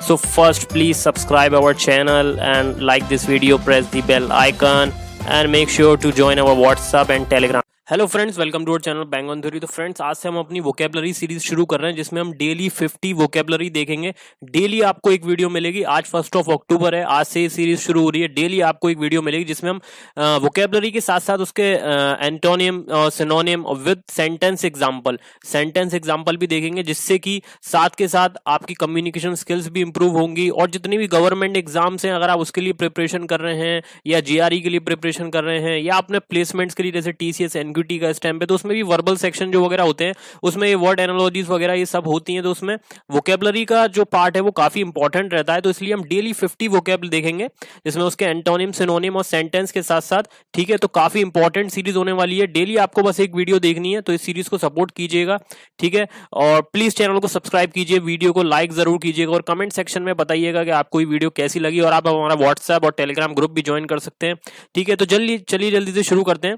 So first, please subscribe our channel and like this video, press the bell icon and make sure to join our WhatsApp and Telegram. Hello friends, welcome to our channel bang on theory. तो friends, आज से हम अपनी vocabulary series शुरू कर रहे हैं जिसमें हम डेली 50 वोकेबलरी देखेंगे। डेली आपको एक वीडियो मिलेगी। आज 1 अक्टूबर है, आज से ये सीरीज शुरू हो रही है। डेली आपको एक वीडियो मिलेगी जिसमें हम वोकेबलरी के साथ साथ उसके एंटोनियम और सिनोनियम विद सेंटेंस एग्जाम्पल भी देखेंगे, जिससे कि साथ के साथ आपकी कम्युनिकेशन स्किल्स भी इंप्रूव होंगी। और जितनी भी गवर्नमेंट एग्जाम्स हैं, अगर आप उसके लिए प्रिपरेशन कर रहे हैं या जीआरई के लिए प्रिपरेशन कर रहे हैं या अपने प्लेसमेंट्स के लिए जैसे टीसीएस एनक्यूटी का स्टैम्प है, तो उसमें भी वर्बल सेक्शन जो वगैरह होते हैं उसमें ये वर्ड एनालॉजीज वगैरह ये सब होती हैं। तो उसमें वोकेबलरी का जो पार्ट है वो काफी इंपॉर्टेंट रहता है। तो इसलिए हम डेली 50 वोकेबल देखेंगे जिसमें उसके एंटोनिम, सिनोनिम और सेंटेंस के साथ साथ, ठीक है। तो काफी इंपॉर्टेंट सीरीज होने वाली है। डेली आपको बस एक वीडियो देखनी है, तो इस सीरीज को सपोर्ट कीजिएगा, ठीक है। और प्लीज चैनल को सब्सक्राइब कीजिए, वीडियो को लाइक जरूर कीजिएगा और कमेंट सेक्शन में बताइएगा कि आपको ये वीडियो कैसी लगी। और आप हमारा व्हाट्सएप और टेलीग्राम ग्रुप भी ज्वाइन कर सकते हैं, ठीक है। तो जल्दी से शुरू करते हैं।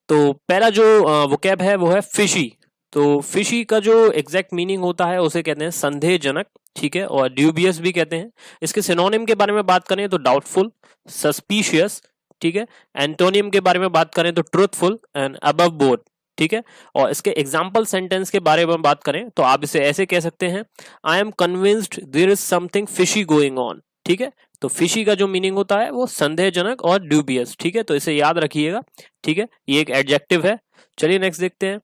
तो पहला जो वोकैब है वो है फिशी। तो फिशी का जो एग्जैक्ट मीनिंग होता है उसे कहते हैं संदेहजनक, ठीक है, और ड्यूबियस भी कहते हैं। इसके सिनोनिम के बारे में बात करें तो डाउटफुल, सस्पिशियस, ठीक है। एंटोनियम के बारे में बात करें तो ट्रूथफुल एंड अबव बोर्ड, ठीक है। और इसके एग्जाम्पल सेंटेंस के बारे में बात करें तो आप इसे ऐसे कह सकते हैं, I am convinced there is something fishy going on, ठीक है। तो फिशी का जो मीनिंग होता है वो संदेहजनक और ड्यूबियस, ठीक है। तो इसे याद रखिएगा, ठीक है। ये एक एडजेक्टिव है। चलिए नेक्स्ट देखते हैं,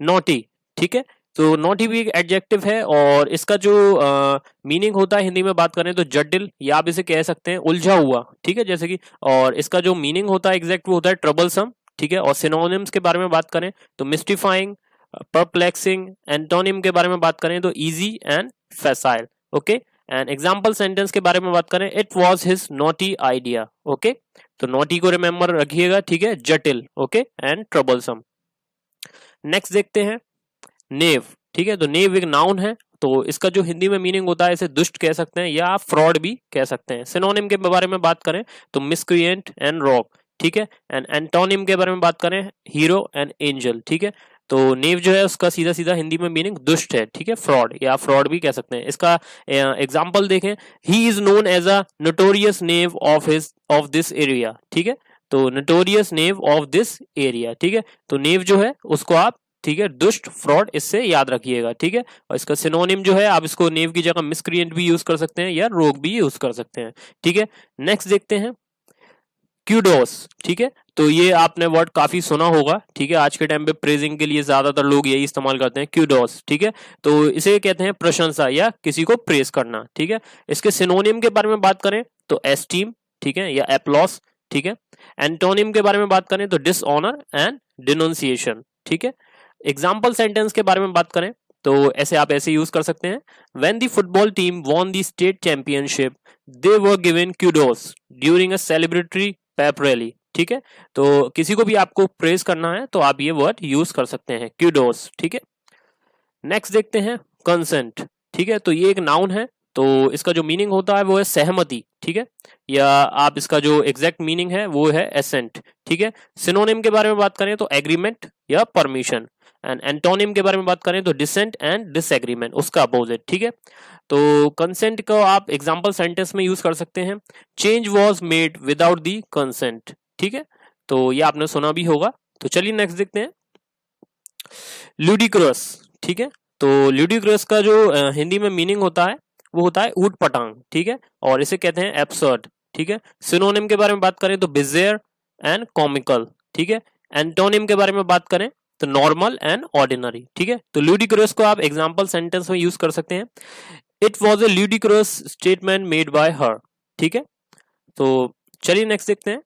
नॉटी, ठीक है। तो नॉटी भी एक एडजेक्टिव है और इसका जो मीनिंग होता है हिंदी में बात करें तो जटिल, या आप इसे कह सकते हैं उलझा हुआ, ठीक है, जैसे कि। और इसका जो मीनिंग होता है एग्जैक्ट वो होता है ट्रबलसम, ठीक है। और सिनोनिम्स के बारे में बात करें तो मिस्टिफाइंग, परप्लेक्सिंग। एंटोनिम के बारे में बात करें तो easy and फैसाइल, okay. And example sentence के बारे में बात करें, it was his naughty idea, okay. तो नॉटी को रिमेंबर रखिएगा, ठीक है, जटिल, ओके, एंड ट्रबलसम। नेक्स्ट देखते हैं, नेव, ठीक है। तो नेव एक नाउन है। तो इसका जो हिंदी में मीनिंग होता है इसे दुष्ट कह सकते हैं या फ्रॉड भी कह सकते हैं। सिनोनिम के बारे में बात करें तो मिसक्रिएंट एंड रॉब, ठीक है। एंड एंटोनिम के बारे में बात करें हीरो एंड एंजल, ठीक है। तो नेव जो है उसका सीधा सीधा हिंदी में मीनिंग दुष्ट है, ठीक है, फ्रॉड या फ्रॉड भी कह सकते हैं। इसका एग्जाम्पल देखें, he is known as a notorious knave of this area, ठीक है। तो notorious knave of this area, ठीक है। तो नेव जो है उसको आप, ठीक है, दुष्ट, फ्रॉड, इससे याद रखिएगा, ठीक है। और इसका सिनोनिम जो है आप इसको नेव की जगह मिसक्रिएंट भी यूज कर सकते हैं या रोग भी यूज कर सकते हैं, ठीक है। नेक्स्ट देखते हैं, क्यूडोस, ठीक है। तो ये आपने वर्ड काफी सुना होगा, ठीक है। आज के टाइम पे प्रेजिंग के लिए ज्यादातर लोग यही इस्तेमाल करते हैं, क्यूडोस, ठीक है। तो इसे कहते हैं प्रशंसा या किसी को प्रेज करना, ठीक है। इसके सिनोनिम के बारे में बात करें तो एस्टीम, ठीक है, या एप्लॉस, ठीक है। एंटोनिम के बारे में बात करें तो डिसऑनर एंड डिनोन्सिएशन, ठीक है। एग्जाम्पल सेंटेंस के बारे में बात करें तो ऐसे आप ऐसे यूज कर सकते हैं, when the football team won the state championship they were given kudos during a celebratory Pep rally, ठीक है। तो किसी को भी आपको प्रेज करना है तो आप ये वर्ड यूज कर सकते हैं, क्यूडोस, ठीक है। नेक्स्ट देखते हैं, कंसेंट, ठीक है। तो ये एक नाउन है। तो इसका जो मीनिंग होता है वो है सहमति, ठीक है, या आप इसका जो एग्जैक्ट मीनिंग है वो है एसेंट, ठीक है। सिनोनिम के बारे में बात करें तो एग्रीमेंट या परमिशन। एंड एंटोनिम के बारे में बात करें तो डिसेंट एंड डिसएग्रीमेंट, उसका अपोजिट, ठीक है। तो कंसेंट को आप एग्जाम्पल सेंटेंस में यूज कर सकते हैं, change was made without the consent, ठीक है। तो ये आपने सुना भी होगा। तो चलिए नेक्स्ट देखते हैं, लुडिक्रस, ठीक है। तो लुडिक्रस का जो हिंदी में मीनिंग होता है वो होता है ऊट पटांग, ठीक है। और इसे कहते हैं एब्सर्ड, ठीक है। सिनोनिम के बारे में बात करें तो बिजेयर एंड कॉमिकल, ठीक है। एंटोनिम के बारे में बात करें तो नॉर्मल एंड ऑर्डिनरी, ठीक है। तो लुडिक्रस को आप एग्जाम्पल सेंटेंस में यूज कर सकते हैं, it was a ludicrous statement made by हर, ठीक है। तो चलिए नेक्स्ट देखते हैं,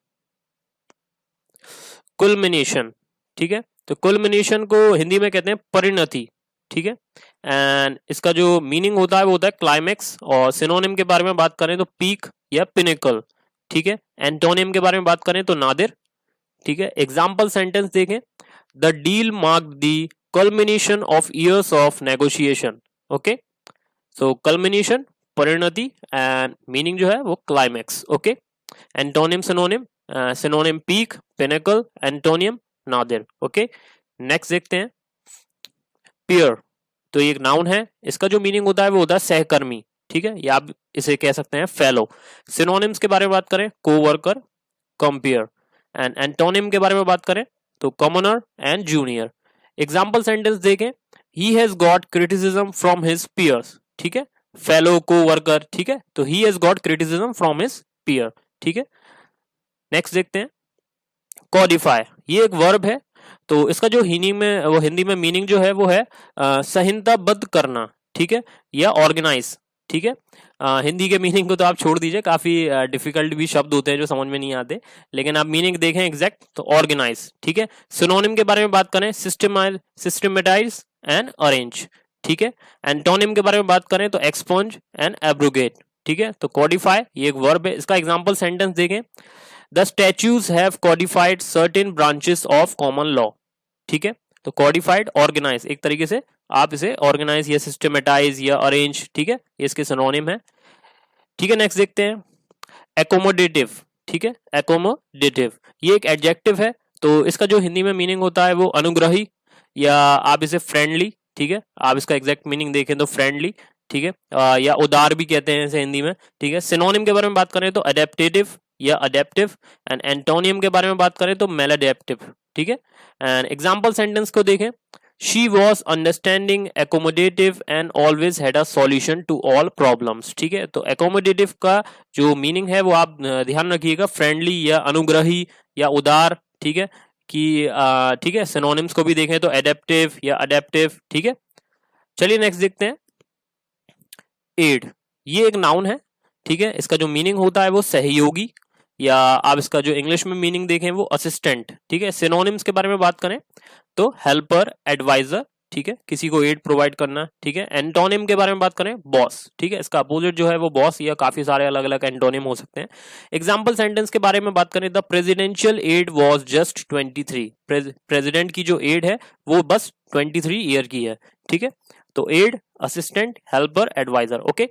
कुलमिनेशन, ठीक है। तो कुलमिनेशन को हिंदी में कहते हैं परिणति, ठीक है। एंड इसका जो मीनिंग होता है वो होता है क्लाइमेक्स। और सिनोनिम के बारे में बात करें तो पीक या पिनेकल, ठीक है। एंटोनिम के बारे में बात करें तो नादिर, ठीक है। एग्जाम्पल सेंटेंस देखें, the deal mark the culmination of years of negotiation, okay. So culmination, परिणति, एंड मीनिंग जो है वो climax, okay. Antonym, synonym, synonym peak, pinnacle, antonym Nadir, okay. Next देखते हैं, पियर, तो ये एक नाउन है, इसका जो मीनिंग होता है वो होता है सहकर्मी, ठीक है, या आप इसे कह सकते हैं फेलो। सिनोनिम्स के बारे में बात करें, कोवर्कर, कंपेयर। एंड एंटोनिम के बारे में बात करें तो commoner and junior. Example sentence देखें, he has got criticism from his peers, ठीक है, फेलो, कोवर्कर, ठीक है, तो he has got criticism from his peer, ठीक है। नेक्स्ट देखते हैं कॉडिफाई, ये एक वर्ब है, तो इसका जो हिंदी में मीनिंग जो है वो है संहिताबद्ध करना, ठीक है, या ऑर्गेनाइज, ठीक है। हिंदी के मीनिंग को तो आप छोड़ दीजिए, काफी डिफिकल्ट भी शब्द होते हैं जो समझ में नहीं आते, लेकिन आप मीनिंग देखें एग्जैक्ट तो ऑर्गेनाइज, ठीक है। सिनोनिम के बारे में बात करें, सिस्टमेटाइज एंड अरेंज, ठीक है। एंटोनिम के बारे में बात करें तो एक्सपंज एंड एब्रोगेट, ठीक है। तो कॉडिफाई ये एक वर्ब है, इसका एग्जाम्पल सेंटेंस देखें, the statutes have codified certain branches of common law, ठीक है। तो कॉडिफाइड ऑर्गेनाइज, एक तरीके से आप इसे ऑर्गेनाइज या सिस्टमेटाइज या अरेंज, ठीक है, ये इसके सिनोनिम है, ठीक है। नेक्स्ट देखते हैं एकोमोडेटिव, ठीक है, एकोमोडेटिव ये एक एडजेक्टिव है, तो इसका जो हिंदी में मीनिंग होता है वो अनुग्रही, या आप इसे फ्रेंडली, ठीक है, आप इसका एग्जैक्ट मीनिंग देखें तो फ्रेंडली, ठीक है, या उदार भी कहते हैं इसे हिंदी में, ठीक है। सिनोनिम के बारे में बात करें तो अडेप्टेटिव या अडेप्टिव, एंड एंटोनियम के बारे में बात करें तो मेलाडेप्टिव, ठीक है। एंड एग्जाम्पल सेंटेंस को देखें, she was understanding, accommodative and always had a solution to all problems, ठीक है। तो एकोमोडेटिव का जो मीनिंग है वो आप ध्यान रखिएगा, फ्रेंडली या अनुग्रही या उदार, ठीक है, कि ठीक है। सिनोनिम्स को भी देखें तो एडेप्टिव या अडेप्टिव, ठीक है। चलिए नेक्स्ट देखते हैं एड, ये एक नाउन है, ठीक है, इसका जो मीनिंग होता है वो सहयोगी, या आप इसका जो इंग्लिश में मीनिंग देखें वो असिस्टेंट, ठीक है। सिनोनिम्स के बारे में बात करें तो हेल्पर, एडवाइजर, ठीक है, किसी को एड प्रोवाइड करना, ठीक है। एंटोनिम के बारे में बात करें बॉस, ठीक है, इसका अपोजिट जो है वो बॉस, या काफी सारे अलग अलग एंटोनिम हो सकते हैं। एग्जाम्पल सेंटेंस के बारे में बात करें, the presidential aide was just 23, president की जो एड है वो बस 23 ईयर की है, ठीक है। तो aide, assistant, helper, adviser, okay.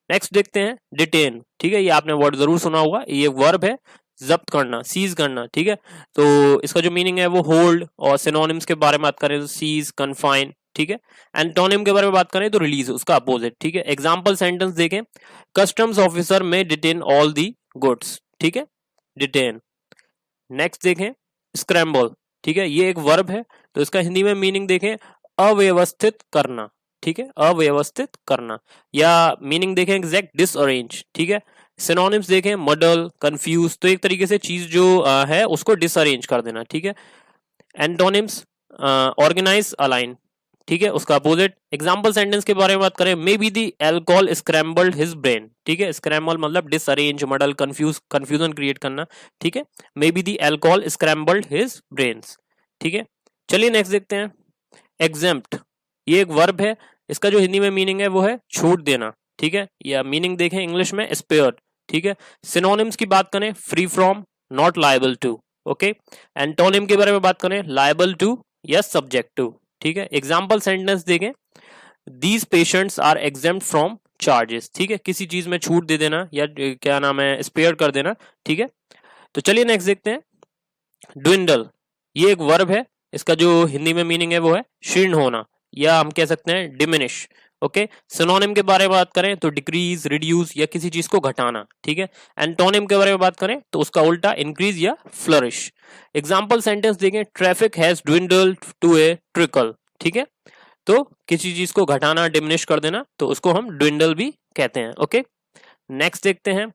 Next देखते हैं डिटेन, ठीक है, ये आपने वर्ड जरूर सुना होगा, ये वर्ब है, जब्त करना, सीज करना, ठीक है। तो इसका जो मीनिंग है वो होल्ड, और सिनोनिम्स के बारे में बात करें तो सीज, कन्फाइन, ठीक है। एंटोनिम के बारे में बात करें तो रिलीज, उसका अपोजिट, ठीक है। एग्जाम्पल सेंटेंस देखें, कस्टम्स ऑफिसर में डिटेन ऑल दी गुड्स, ठीक है, डिटेन। नेक्स्ट देखें स्क्रैम्बल, ठीक है, ये एक वर्ब है, तो इसका हिंदी में मीनिंग देखें अव्यवस्थित करना, ठीक है, अव्यवस्थित करना, या मीनिंग देखें एग्जैक्ट डिसअरेंज, ठीक है। सिनोनिम्स देखें मडल, कंफ्यूज, तो एक तरीके से चीज जो है उसको डिसअरेंज कर देना, ठीक है। एंटोनिम्स ऑर्गेनाइज, अलाइन, ठीक है, उसका अपोजिट। एग्जाम्पल सेंटेंस के बारे में बात करें, may be the alcohol scrambled his brain, ठीक है, स्क्रैम्बल मतलब डिसअरेंज, मडल, कंफ्यूजन क्रिएट करना, ठीक है। May be the alcohol scrambled his brains, ठीक है। चलिए नेक्स्ट देखते हैं एग्जेम्प्ट, ये एक वर्ब है, इसका जो हिंदी में मीनिंग है वो है छूट देना, ठीक है, या मीनिंग देखें इंग्लिश में स्पेयर्ड, ठीक है। सिनोनिम्स की बात करें free from, not liable to, okay. Antonym के बारे में बात करें लायबल टू या सब्जेक्ट टू, ठीक है। एग्जाम्पल सेंटेंस देखें, these patients are exempt from charges, ठीक है, किसी चीज में छूट दे देना या क्या नाम है स्पेयर कर देना, ठीक है। तो चलिए नेक्स्ट देखते हैं ड्विंडल, ये एक वर्ब है, इसका जो हिंदी में मीनिंग है वो है क्षीण होना, या हम कह सकते हैं डिमिनिश, ओके। सिनोनिम के बारे में बात करें तो डिक्रीज, रिड्यूस, या किसी चीज को घटाना, ठीक है। एंटोनिम के बारे में बात करें तो उसका उल्टा इंक्रीज या फ्लरिश। एग्जाम्पल सेंटेंस देखें, traffic has dwindled to a trickle, ठीक है, तो किसी चीज को घटाना, डिमिनिश कर देना, तो उसको हम ड्विंडल भी कहते हैं, ओके। नेक्स्ट देखते हैं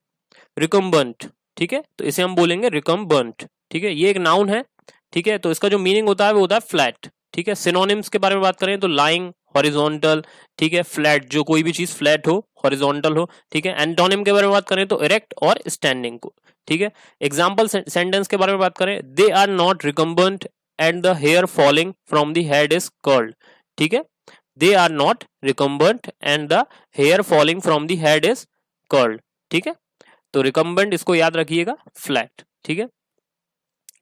रिकम्बेंट, ठीक है, तो इसे हम बोलेंगे रिकम्बेंट, ठीक है, ये एक नाउन है, ठीक है, तो इसका जो मीनिंग होता है वो होता है फ्लैट, ठीक है। सिनोनिम्स के बारे में बात करें तो लाइंग, हॉरिजॉन्टल, ठीक है, फ्लैट, जो कोई भी चीज फ्लैट हो, हॉरिजॉन्टल हो, ठीक है। एंटोनिम के बारे में बात करें तो इरेक्ट और स्टैंडिंग को, ठीक है। एग्जाम्पल सेंटेंस के बारे में बात करें, they are not recumbent and the hair falling from the head is curled, ठीक है, they are not recumbent and the hair falling from the head is curled, ठीक है। तो रिकम्बेंट इसको याद रखिएगा फ्लैट, ठीक है।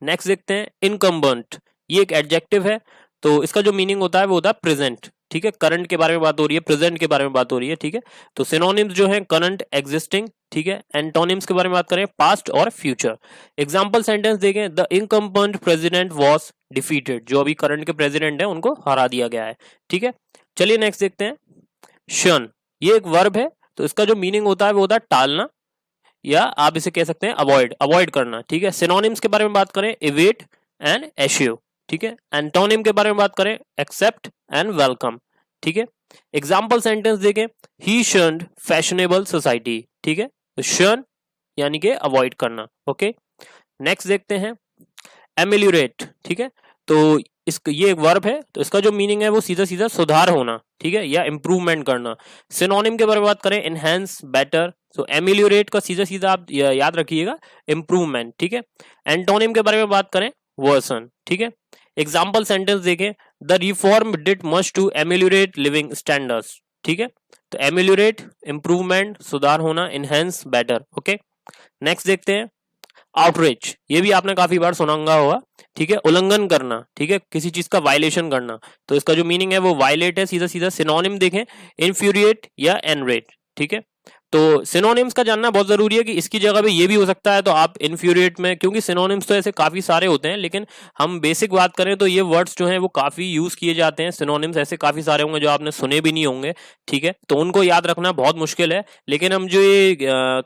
नेक्स्ट देखते हैं इनकम्बेंट, ये एक एडजेक्टिव है, तो इसका जो मीनिंग होता है वो होता है प्रेजेंट, ठीक है, करंट के बारे में बात हो रही है, प्रेजेंट के बारे में बात हो रही है, ठीक है। तो सिनोनिम्स जो है करंट, एग्जिस्टिंग, ठीक है। एंटोनिम्स के बारे में बात करें पास्ट और फ्यूचर। एग्जांपल सेंटेंस देखें, the incumbent president was defeated, जो अभी करंट के प्रेसिडेंट है उनको हरा दिया गया है, ठीक है। चलिए नेक्स्ट देखते हैं शन। ये एक वर्ब है, तो इसका जो मीनिंग होता है वो होता है टालना, या आप इसे कह सकते हैं अवॉइड, अवॉइड करना। ठीक है, सिनोनिम्स के बारे में बात करें, एवेट एंड एश्यो। ठीक है, एंटोनिम के बारे में बात करें, एक्सेप्ट एंड वेलकम। ठीक है, एग्जाम्पल सेंटेंस देखें, ही शन्ड फैशनेबल सोसाइटी। ठीक है, तो शन यानी कि अवॉइड करना। ओके, नेक्स्ट देखते हैं एमेल्योरेट। ठीक है, तो ये एक वर्ब है, तो इसका जो मीनिंग है वो सीधा सीधा सुधार होना, ठीक है, या इंप्रूवमेंट करना। सिनोनिम के बारे में बात करें, एनहांस, बेटर। सो एमेल्योरेट का सीधा सीधा आप याद रखिएगा इंप्रूवमेंट। ठीक है, एंटोनिम के बारे में बात करें, वर्सन। ठीक है, एग्जाम्पल सेंटेंस देखें, the reform did much to ameliorate living standards. ठीक है, तो एमेल्योरेट इंप्रूवमेंट, सुधार होना, एनहांस, बेटर। ओके, नेक्स्ट देखते हैं आउटरीच। ये भी आपने काफी बार सुना होगा। ठीक है, उल्लंघन करना, ठीक है, किसी चीज का वायलेशन करना, तो इसका जो मीनिंग है वो वायलेट है सीधा सीधा। सिनोनिम देखें, इन्फ्यूरिएट या एनरेट। ठीक है, तो सिनोनिम्स का जानना बहुत जरूरी है कि इसकी जगह पे ये भी हो सकता है, तो आप इन्फ्यूरिएट में, क्योंकि सिनोनिम्स तो ऐसे काफी सारे होते हैं, लेकिन हम बेसिक बात करें तो ये वर्ड्स जो हैं वो काफी यूज किए जाते हैं। सिनोनिम्स ऐसे काफी सारे होंगे जो आपने सुने भी नहीं होंगे। ठीक है, तो उनको याद रखना बहुत मुश्किल है, लेकिन हम जो ये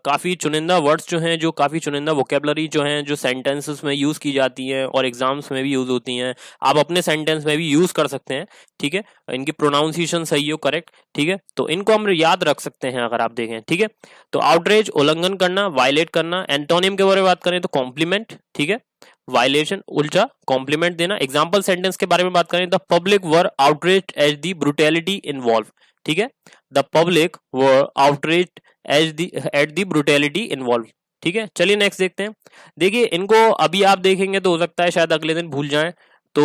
काफी चुनिंदा वर्ड्स जो हैं, जो काफी चुनिंदा वोकेबलरी जो हैं, जो सेंटेंसेस में यूज की जाती है और एग्जाम्स में भी यूज होती हैं, आप अपने सेंटेंस में भी यूज कर सकते हैं। ठीक है, इनकी प्रोनाउंसिएशन सही हो, करेक्ट। ठीक है, तो इनको हम याद रख सकते हैं अगर आप देखें। ठीक है, तो आउटरेज उल्लंघन करना, वायलेट करना। एंटोनिम के बारे में बात करें तो कॉम्प्लीमेंट। ठीक है, वायलेशन उल्टा कॉम्प्लीमेंट देना। एग्जांपल सेंटेंस के बारे में बात करें, the public were outraged at the brutality involve. ठीक है, the public were outraged at the brutality involve. ठीक है, चलिए नेक्स्ट देखते हैं। देखिए, इनको अभी आप देखेंगे तो हो सकता है शायद अगले दिन भूल जाएं, तो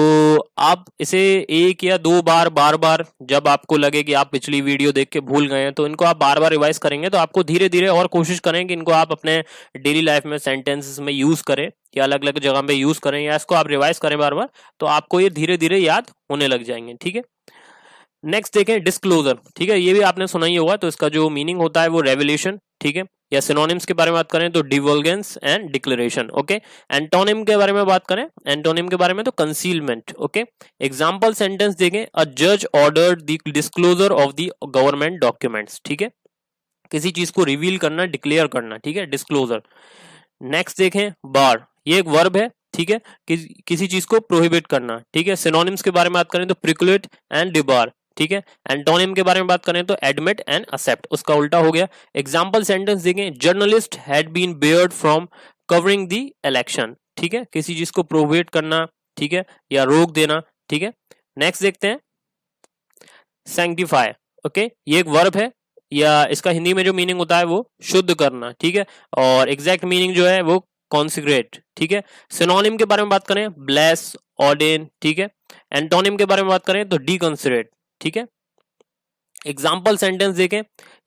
आप इसे एक या दो बार, बार बार, जब आपको लगे कि आप पिछली वीडियो देख के भूल गए हैं, तो इनको आप बार बार रिवाइज करेंगे तो आपको धीरे धीरे, और कोशिश करें कि इनको आप अपने डेली लाइफ में सेंटेंसेस में यूज करें, या अलग अलग जगह पे यूज करें, या इसको आप रिवाइज करें बार बार, तो आपको ये धीरे धीरे याद होने लग जाएंगे। ठीक है, नेक्स्ट देखें डिस्क्लोजर। ठीक है, ये भी आपने सुना ही होगा, तो इसका जो मीनिंग होता है वो रेवलेशन। ठीक है, या सिनोनिम्स के बारे में बात करें तो डिवल्गेंस एंड डिक्लेरेशन। ओके, एंटोनिम के बारे में बात करें, एंटोनिम के बारे में तो कंसीलमेंट। ओके, एग्जांपल सेंटेंस देखें, अ जज ordered the disclosure of the government documents. ठीक है, किसी चीज को रिवील करना, डिक्लेयर करना। ठीक है, डिस्क्लोजर। नेक्स्ट देखें बार, ये एक वर्ब है। ठीक है, किसी चीज को प्रोहिबिट करना। ठीक है, सिनोनिम्स के बारे में बात करें तो प्रिकुलेट एंड डिबार। ठीक है, एंटोनिम के बारे में बात करें तो एडमिट एंड एक्सेप्ट, उसका उल्टा हो गया। एग्जांपल सेंटेंस देखें, journalist had been barred from covering the election. ठीक है, किसी चीज को प्रोहिबिट करना, ठीक है, या रोक देना। ठीक है, नेक्स्ट देखते हैं सैंक्टिफाई। ओके, ये एक वर्ब है, या इसका हिंदी में जो मीनिंग होता है वो शुद्ध करना। ठीक है, और एग्जैक्ट मीनिंग जो है वो कॉन्सिग्रेट। ठीक है, सिनोनिम के बारे में बात करें, ब्लेस, ऑर्डेन। ठीक है, एंटोनिम के बारे में बात करें तो डीकंसिडरेट। ठीक है, एग्जाम्पल सेंटेंस देखें,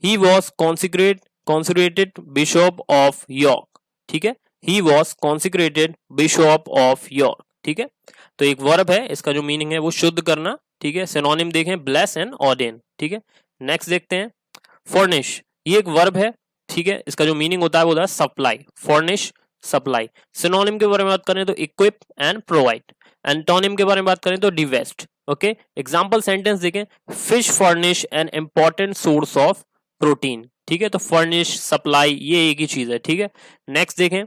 he was consecrated bishop of York. ठीक है, he was consecrated bishop of York. ठीक है, तो एक वर्ब है, इसका जो मीनिंग है वो शुद्ध करना। ठीक है, सिनोनिम देखें ब्लेस एंड ऑर्डेन। ठीक है, नेक्स्ट देखते हैं फर्निश। ये एक वर्ब है। ठीक है, इसका जो मीनिंग होता है वो होता है सप्लाई, फर्निश, सप्लाई। सिनोनिम के बारे में बात करें तो इक्विप एंड प्रोवाइड। एंटोनिम के बारे में बात करें तो डिवेस्ट। ओके, एग्जांपल सेंटेंस देखें, fish furnish an important source of protein. ठीक है, तो फर्निश, सप्लाई, ये एक ही चीज है। ठीक है, नेक्स्ट देखें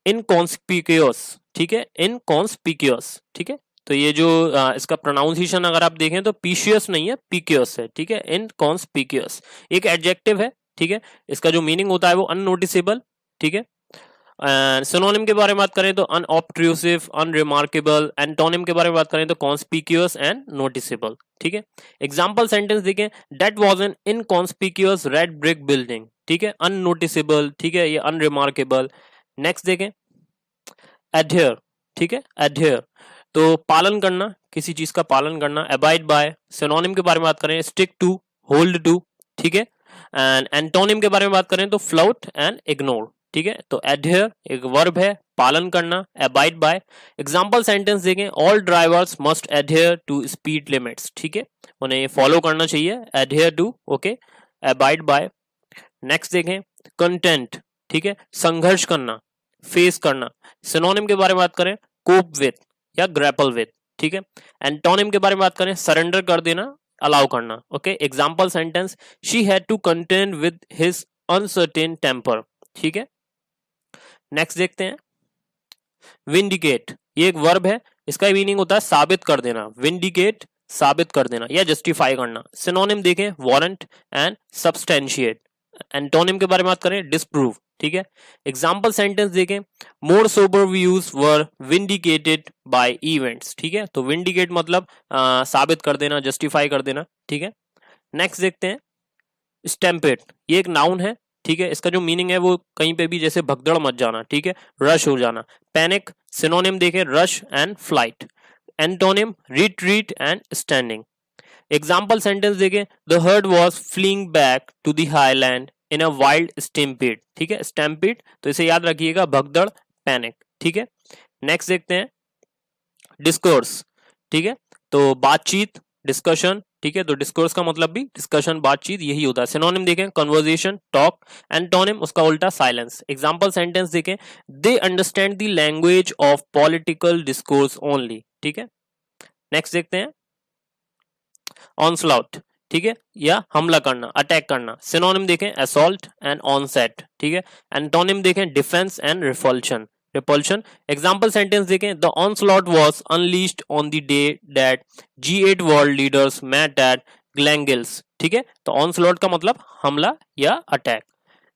इनकॉन्स्पिक्यूअस। ठीक है, इनकॉन्स्पिक्यूअस। ठीक है, तो ये जो इसका प्रोनाउंसिएशन अगर आप देखें तो पीशियस नहीं है, पिक्यूअस है। ठीक है, इनकॉन्स्पिक्यूअस एक एडजेक्टिव है। ठीक है, इसका जो मीनिंग होता है वो अननोटिसेबल। ठीक है, सिनोनिम के बारे में बात करें तो अनऑब्ट्रूसिव, अनरिमार्केबल। एंटोनिम के बारे में बात करें तो कॉन्स्पिक्यूअस एंड नोटिसेबल। ठीक है, एग्जांपल सेंटेंस देखें, that was an inconspicuous red brick building. ठीक है, अननोटिसेबल। ठीक है, ये अनरिमार्केबल। नेक्स्ट देखें एडहेयर। ठीक है, एडहेयर तो पालन करना, किसी चीज का पालन करना। अबाइड बाय, सिनोनिम के बारे में बात करें स्टिक टू, होल्ड टू। ठीक है, एंड एंटोनिम के बारे में बात करें तो फ्लाउट एंड इग्नोर। ठीक है, तो एडहेयर एक वर्ब है, पालन करना। अबाइड बाय, एग्जांपल सेंटेंस देखें, all drivers must adhere to speed limits. ठीक है, उन्हें फॉलो करना चाहिए, adhere to. Okay, abide by. Next देखें कंटेंट। ठीक है, संघर्ष करना, फेस करना। सिनोनिम के बारे में बात करें कोप विथ या ग्रैपल विथ। ठीक है। एंटोनिम के बारे में बात करें, सरेंडर कर देना, अलाउ करना। Okay, example sentence, she had to contend with his uncertain temper. ठीक है, नेक्स्ट देखते हैं, विंडिकेट, ये एक वर्ब है, इसका मीनिंग होता है साबित कर देना, विंडिकेट साबित कर देना या जस्टिफाई करना। सिनोनिम देखें, वारंट एंड सब्सटेंशिएट। एंटोनिम के बारे में बात करें, डिसप्रूव। ठीक है, एग्जाम्पल सेंटेंस देखें, मोर सोबर व्यूज वर विंडिकेटेड बाय इवेंट्स। ठीक है, तो विंडिकेट मतलब साबित कर देना, जस्टिफाई कर देना। ठीक है, नेक्स्ट देखते हैं, स्टैम्पेड, ये एक नाउन है। ठीक है, इसका जो मीनिंग है वो कहीं पे भी जैसे भगदड़ मच जाना, ठीक है, रश हो जाना। पैनिक, सिनोनिम देखें, rush and flight. Antonym, retreat and standing. Example sentence देखें, the herd was fleeing back to the highland in a wild stampede. ठीक है, स्टैम्पीड तो इसे याद रखिएगा, भगदड़, पैनिक। ठीक है, नेक्स्ट देखते हैं, डिस्कोर्स। ठीक है, तो बातचीत, डिस्कशन। ठीक है, तो डिस्कोर्स का मतलब भी डिस्कशन, बातचीत यही होता है। सिनोनिम देखें, कन्वर्सेशन, टॉक। एंटोनिम उसका उल्टा, साइलेंस। एग्जांपल सेंटेंस देखें, they understand the language of political discourse only. ठीक है, नेक्स्ट देखते हैं, ऑनस्लॉट। ठीक है, या हमला करना, अटैक करना। सिनोनिम देखें, असॉल्ट एंड ऑनसेट। ठीक है, एंटोनिम देखें, defence and repulsion. Repulsion. Example sentence देखें, the onslaught was unleashed on the day that G8 world leaders met at Gleneagles. ठीक है, तो ऑनस्लॉट का मतलब हमला या अटैक।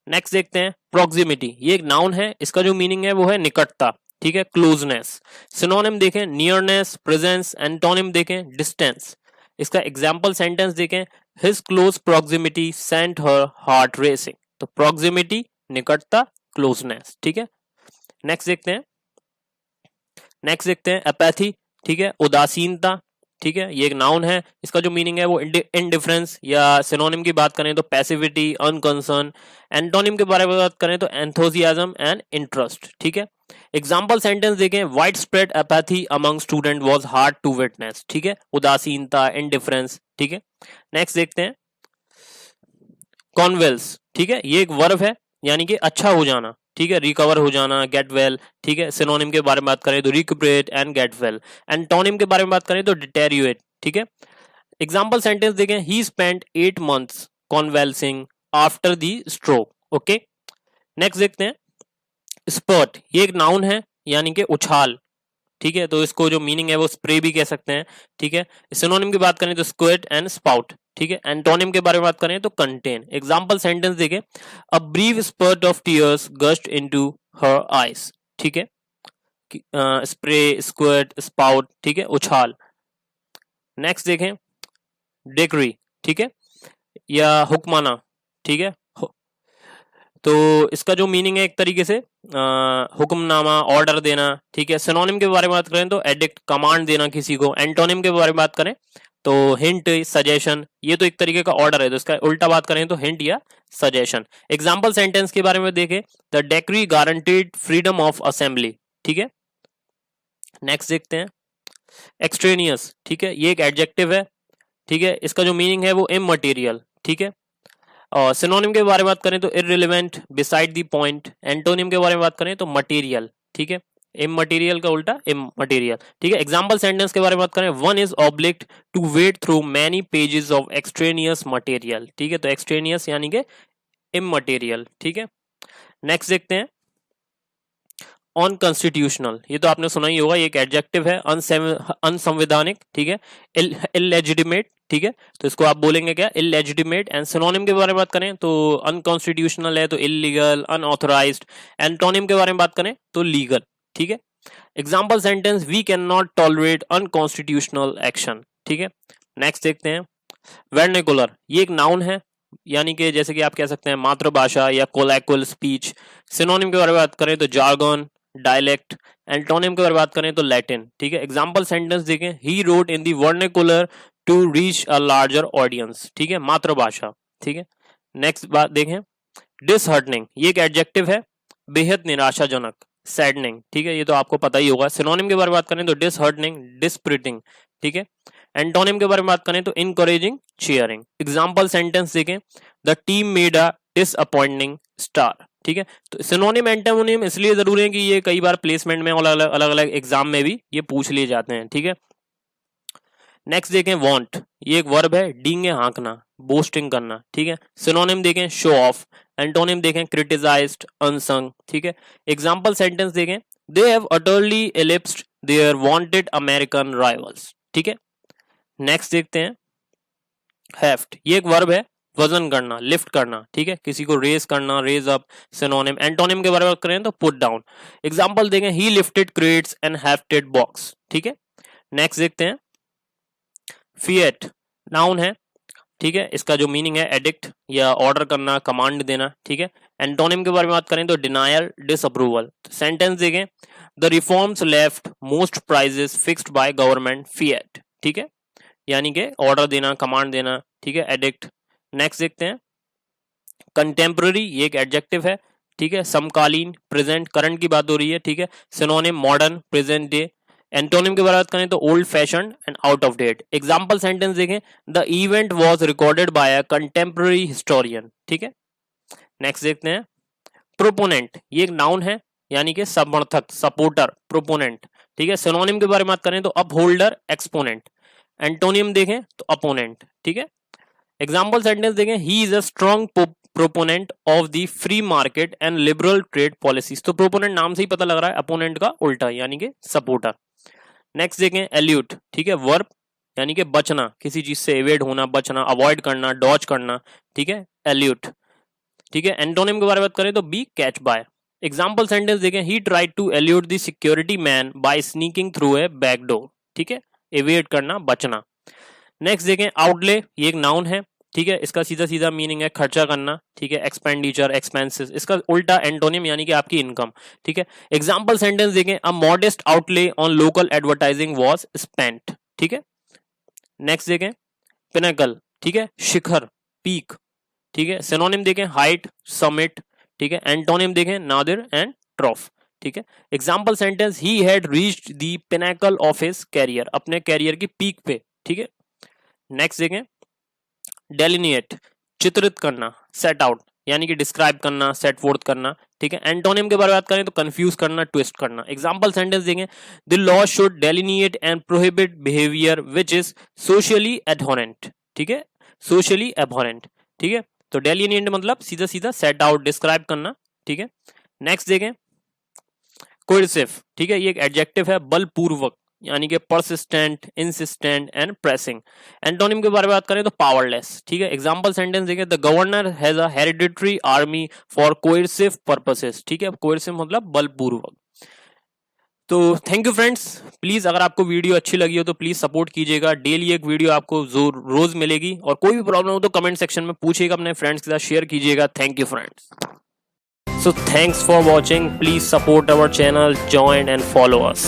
नेक्स्ट देखते हैं, प्रॉक्सिमिटी, ये एक नाउन है, इसका जो मीनिंग है वो है निकटता। ठीक है, क्लोजनेस। सिनोनिम देखें, नियरनेस, प्रेजेंस। एंटोनिम देखें, डिस्टेंस। इसका एग्जाम्पल सेंटेंस देखें, his close proximity sent her heart racing. तो प्रॉक्सिमिटी, निकटता, क्लोजनेस। ठीक है, नेक्स्ट देखते हैं, अपैथी। ठीक है, उदासीनता। ठीक है, ये एक नाउन है, इसका जो मीनिंग है वो इनडिफरेंस, या सिनोनिम की बात करें तो पैसिविटी, अनकंसर्न। एंटोनिम के बारे में बात करें तो एंथुसियाज्म एंड इंटरेस्ट। ठीक है, एग्जाम्पल सेंटेंस देखें, widespread apathy among student was hard to witness. ठीक है, उदासीनता, इनडिफरेंस। ठीक है, नेक्स्ट देखते हैं, कॉन्वेल्स। ठीक है, ये एक वर्ब है, यानी कि अच्छा हो जाना। ठीक है, रिकवर हो जाना, गेट वेल। ठीक है, सिनोनिम के बारे में बात करें तो रिकपरेट एंड गेट वेल। एंटोनिम के बारे में बात करें तो डिटेरियोरेट। ठीक है, एग्जाम्पल सेंटेंस देखें, he spent 8 months convalescing after the stroke. Okay, next देखते हैं, स्पर्ट, ये एक नाउन है, यानी कि उछाल। ठीक है, तो इसको जो मीनिंग है वो स्प्रे भी कह सकते हैं। ठीक है, सिनोनिम की बात करें तो स्क्वेट एंड स्पाउट। ठीक है, एंटोनिम के बारे में बात करें तो कंटेन। एग्जांपल सेंटेंस देखें, a brief spurt of tears gushed into her eyes. ठीक है, स्प्रे, स्क्वेट, स्पाउट। ठीक है, उछाल। नेक्स्ट देखें, डिक्री। ठीक है, या हुक्माना। ठीक है, तो इसका जो मीनिंग है एक तरीके से हुक्मनामा, ऑर्डर देना। ठीक है, सिनोनिम के बारे में बात करें तो एडिक्ट, कमांड देना किसी को। एंटोनिम के बारे में बात करें तो हिंट, सजेशन, ये तो एक तरीके का ऑर्डर है, तो इसका उल्टा बात करें तो हिंट या सजेशन। एग्जाम्पल सेंटेंस के बारे में देखें, the decree guaranteed freedom of assembly. ठीक है, नेक्स्ट देखते हैं, एक्सट्रेनियस। ठीक है, ये एक एडजेक्टिव है। ठीक है, इसका जो मीनिंग है वो इममटेरियल। ठीक है, और सिनोनिम के बारे में बात करें तो irrelevant, beside the point. Antonym के बारे में बात करें तो मटेरियल। ठीक है, इममटेरियल का उल्टा इममटेरियल। ठीक है, एग्जांपल सेंटेंस के बारे में बात करें, one is obliged to wade through many pages of extraneous material. ठीक है, तो एक्सट्रेनियस यानी कि इममटेरियल। ठीक है, नेक्स्ट देखते हैं, अनकॉन्स्टिट्यूशनल, ये तो आपने सुना ही होगा, ये एक एडजेक्टिव है, अनसंवैधानिक। ठीक है, इलेजिटिमेट। ठीक है, तो इसको आप बोलेंगे क्या, इलेजिटिमेट। एंड सिनोनिम के बारे में बात करें तो अनकॉन्स्टिट्यूशनल है तो इलीगल, अनऑथराइज्ड। एंटोनिम के बारे में बात करें तो लीगल। ठीक है, example sentence, we can not tolerate unconstitutional action. ठीक है, नेक्स्ट देखते हैं, वर्नाकुलर, ये एक नाउन है, यानी कि जैसे कि आप कह सकते हैं मातृभाषा या कोलैक्वल स्पीच। सिनोनिम के बारे में बात करें तो जार्गन, डायलेक्ट। एंटोनिम के बारे में बात करें तो लैटिन। ठीक है, एग्जांपल सेंटेंस देखें, he wrote in the vernacular to reach a larger audience. ठीक है, मातृभाषा। ठीक है, नेक्स्ट बात देखें, डिसहार्टनिंग, ये एक एडजेक्टिव है, बेहद निराशाजनक, सैडनिंग। ठीक है, ये तो आपको पता ही होगा। सिनोनिम के बारे में बात करें तो डिसहार्टनिंग, डिस्प्रिटिंग। ठीक है, एंटोनिम के बारे में बात करें तो इनकरेजिंग, चीयरिंग। एग्जांपल सेंटेंस देखें, the team made a disappointing star. ठीक है, तो सिनोनिम एंटोनिम इसलिए जरूरी है कि ये कई बार प्लेसमेंट में अलग अलग एग्जाम में भी ये पूछ लिए जाते हैं। ठीक है, नेक्स्ट देखें वांट, ये एक वर्ब है, डींग है हाँकना, बोस्टिंग करना, ठीक है। सिनोनिम देखें शो ऑफ, एंटोनिम देखें क्रिटिसाइज्ड, अनसंग, ठीक है। एग्जांपल सेंटेंस देखें they have utterly eclipsed their vaunted American rivals, ठीक है। नेक्स्ट देखते हैं हेफ्ट, ये एक वर्ब है, वजन करना, लिफ्ट करना, ठीक है, किसी को रेज करना, रेज अप। सिनोनिम एंटोनिम के बारे में बात करें तो पुट डाउन। एग्जांपल देखें he lifted crates and hefted box, ठीक है। नेक्स्ट देखते हैं फिएट, नाउन है, ठीक है, इसका जो मीनिंग है एडिक्ट या ऑर्डर करना, कमांड देना, ठीक है। एंटोनिम के बारे में बात करें तो डिनायल, डिसअप्रूवल। सेंटेंस देखें the reforms left most prices fixed by government fiat, ठीक है, यानी कि ऑर्डर देना, कमांड देना, ठीक है, एडिक्ट। नेक्स्ट देखते हैं कंटेम्पररी, ये एक एडजेक्टिव है, ठीक है, समकालीन, प्रेजेंट, करंट की बात हो रही है, ठीक है। Synonym modern, present day. Antonym की बात करें तो old fashion and out of date. Example sentence देखें the event was recorded by a contemporary historian, ठीक है। नेक्स्ट देखते हैं प्रोपोनेंट, ये एक नाउन है, यानी कि समर्थक, सपोर्टर, प्रोपोनेंट, ठीक है। सिनोनिम के बारे में बात करें तो अपहोल्डर, एक्सपोनेंट। एंटोनिम देखें तो अपोनेंट, ठीक है। एग्जाम्पल सेंटेंस देखें he is a strong proponent of the free market and liberal trade policies. तो प्रोपोनेंट नाम से ही पता लग रहा है, अपोनेंट का उल्टा यानी कि सपोर्टर। नेक्स्ट देखें एल्यूट, ठीक है, वर्ब यानी कि बचना, किसी चीज से एवेड होना, बचना, अवॉइड करना, डॉज करना, ठीक है, एल्यूट, ठीक है। एंटोनिम के बारे में बात करें तो be catch by. Example sentence देखें he tried to elude the security man by sneaking through a back door, ठीक है, एवेड करना, बचना। नेक्स्ट देखें आउटले, ये एक नाउन है, ठीक है, इसका सीधा सीधा मीनिंग है खर्चा करना, ठीक है, एक्सपेंडिचर, एक्सपेंसेस। इसका उल्टा एंटोनिम यानी कि आपकी इनकम, ठीक है। एग्जांपल सेंटेंस देखें a modest outlay on local advertising was spent, ठीक है। नेक्स्ट देखें पिनेकल, ठीक है, शिखर, पीक, ठीक है। सिनोनिम देखें हाइट, समिट, ठीक है। एंटोनिम देखें नादिर एंड ट्रॉफ, ठीक है। Example sentence he had reached the pinnacle of his career, अपने कैरियर की पीक पे, ठीक है। नेक्स्ट देखें डेलिनिएट, चित्रित करना, सेट आउट यानी कि डिस्क्राइब करना, सेट फोर्थ करना, ठीक है। एंटोनिम के बारे में बात करें तो कंफ्यूज करना, ट्विस्ट करना। एग्जांपल सेंटेंस देंगे the law should delineate and prohibit behaviour which is socially abhorrent, ठीक है, सोशली एबहोरेंट, ठीक है। तो डेलिनिएट मतलब सीधा सीधा सेट आउट, डिस्क्राइब करना, ठीक है। नेक्स्ट देखें कोर्सिव, ठीक है, ये एक एडजेक्टिव है, बलपूर्वक यानी कि persistent, insistent and pressing. Antonym के बारे में बात करें तो पावरलेस, ठीक है। एग्जांपल सेंटेंस देखें the governor has a hereditary army for coercive purposes, ठीक है, कोर्सिव मतलब बलपूर्वक। तो थैंक यू फ्रेंड्स, प्लीज अगर आपको वीडियो अच्छी लगी हो तो प्लीज सपोर्ट कीजिएगा। डेली एक वीडियो आपको रोज मिलेगी, और कोई भी प्रॉब्लम हो तो कमेंट सेक्शन में पूछिएगा, अपने फ्रेंड्स के साथ शेयर कीजिएगा। Thank you friends. So thanks for watching. Please support our channel, join and follow us.